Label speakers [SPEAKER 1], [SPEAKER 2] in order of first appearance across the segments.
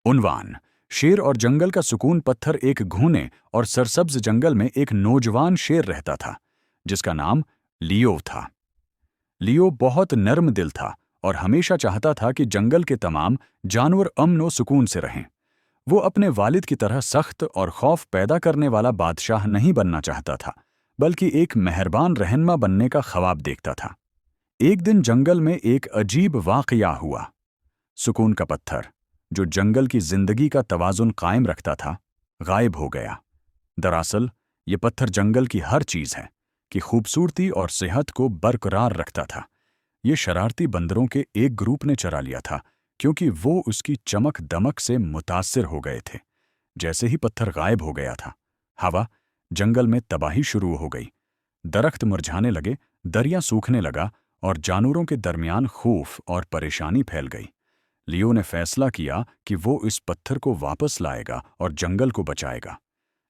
[SPEAKER 1] उन्वान: शेर और जंगल का सुकून पत्थर। एक घने और सरसब्ज जंगल में एक नौजवान शेर रहता था, जिसका नाम लियो था। लियो बहुत नर्म दिल था और हमेशा चाहता था कि जंगल के तमाम जानवर अमन और सुकून से रहें। वो अपने वालिद की तरह सख्त और खौफ पैदा करने वाला बादशाह नहीं बनना चाहता था, बल्कि एक मेहरबान रहनुमा बनने का ख्वाब देखता था। एक दिन जंगल में एक अजीब वाकया हुआ। सुकून का पत्थर, जो जंगल की जिंदगी का तवाजुन कायम रखता था, गायब हो गया। दरअसल ये पत्थर जंगल की हर चीज है कि खूबसूरती और सेहत को बरकरार रखता था। ये शरारती बंदरों के एक ग्रुप ने चरा लिया था, क्योंकि वो उसकी चमक दमक से मुतासिर हो गए थे। जैसे ही पत्थर गायब हो गया था, हवा जंगल में तबाही शुरू हो गई। दरख्त मुरझाने लगे, दरिया सूखने लगा और जानवरों के दरमियान खौफ और परेशानी फैल गई। लियो ने फैसला किया कि वो इस पत्थर को वापस लाएगा और जंगल को बचाएगा।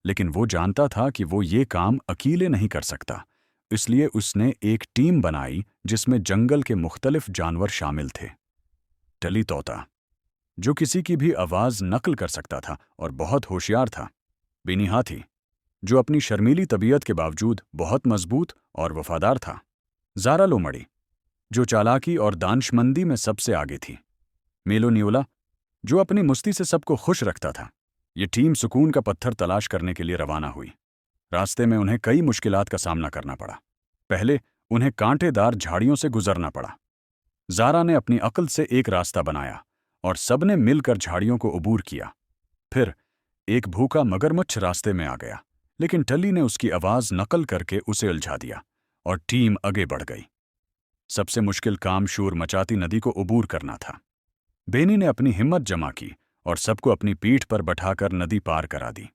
[SPEAKER 1] लेकिन वो जानता था कि वो ये काम अकेले नहीं कर सकता, इसलिए उसने एक टीम बनाई जिसमें जंगल के मुख्तलिफ जानवर शामिल थे। टली तोता, जो किसी की भी आवाज़ नकल कर सकता था और बहुत होशियार था। बिनी हाथी, जो अपनी शर्मीली तबीयत के बावजूद बहुत मजबूत और वफादार था। ज़ारा लोमड़ी, जो चालाकी और दानशमंदी में सबसे आगे थी। मेलो न्यूला, जो अपनी मुस्ती से सबको खुश रखता था। ये टीम सुकून का पत्थर तलाश करने के लिए रवाना हुई। रास्ते में उन्हें कई मुश्किलात का सामना करना पड़ा। पहले उन्हें कांटेदार झाड़ियों से गुजरना पड़ा। ज़ारा ने अपनी अक्ल से एक रास्ता बनाया और सबने मिलकर झाड़ियों को अबूर किया। फिर एक भूखा मगरमच्छ रास्ते में आ गया, लेकिन टली ने उसकी आवाज़ नकल करके उसे उलझा दिया और टीम आगे बढ़ गई। सबसे मुश्किल काम शोर मचाती नदी को अबूर करना था। बेनी ने अपनी हिम्मत जमा की और सबको अपनी पीठ पर बैठाकर नदी पार करा दी।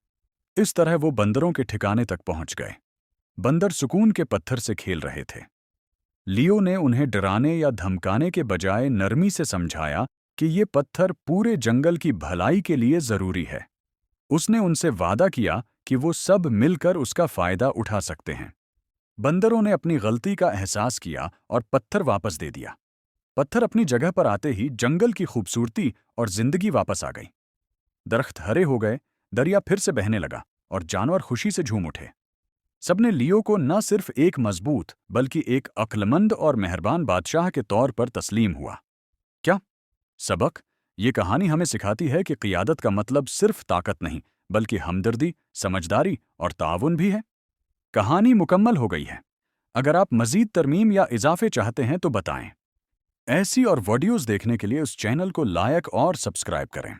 [SPEAKER 1] इस तरह वो बंदरों के ठिकाने तक पहुंच गए। बंदर सुकून के पत्थर से खेल रहे थे। लियो ने उन्हें डराने या धमकाने के बजाय नरमी से समझाया कि ये पत्थर पूरे जंगल की भलाई के लिए जरूरी है। उसने उनसे वादा किया कि वो सब मिलकर उसका फायदा उठा सकते हैं। बंदरों ने अपनी गलती का एहसास किया और पत्थर वापस दे दिया। पत्थर अपनी जगह पर आते ही जंगल की खूबसूरती और जिंदगी वापस आ गई। दरख्त हरे हो गए, दरिया फिर से बहने लगा और जानवर खुशी से झूम उठे। सबने लियो को न सिर्फ एक मजबूत बल्कि एक अक्लमंद और मेहरबान बादशाह के तौर पर तस्लीम हुआ। क्या सबक? ये कहानी हमें सिखाती है कि क़ियादत का मतलब सिर्फ ताकत नहीं, बल्कि हमदर्दी, समझदारी और ताउन भी है। कहानी मुकम्मल हो गई है। अगर आप मज़ीद तरमीम या इजाफे चाहते हैं तो बताएं। ऐसी और वीडियोज़ देखने के लिए उस चैनल को लाइक और सब्सक्राइब करें।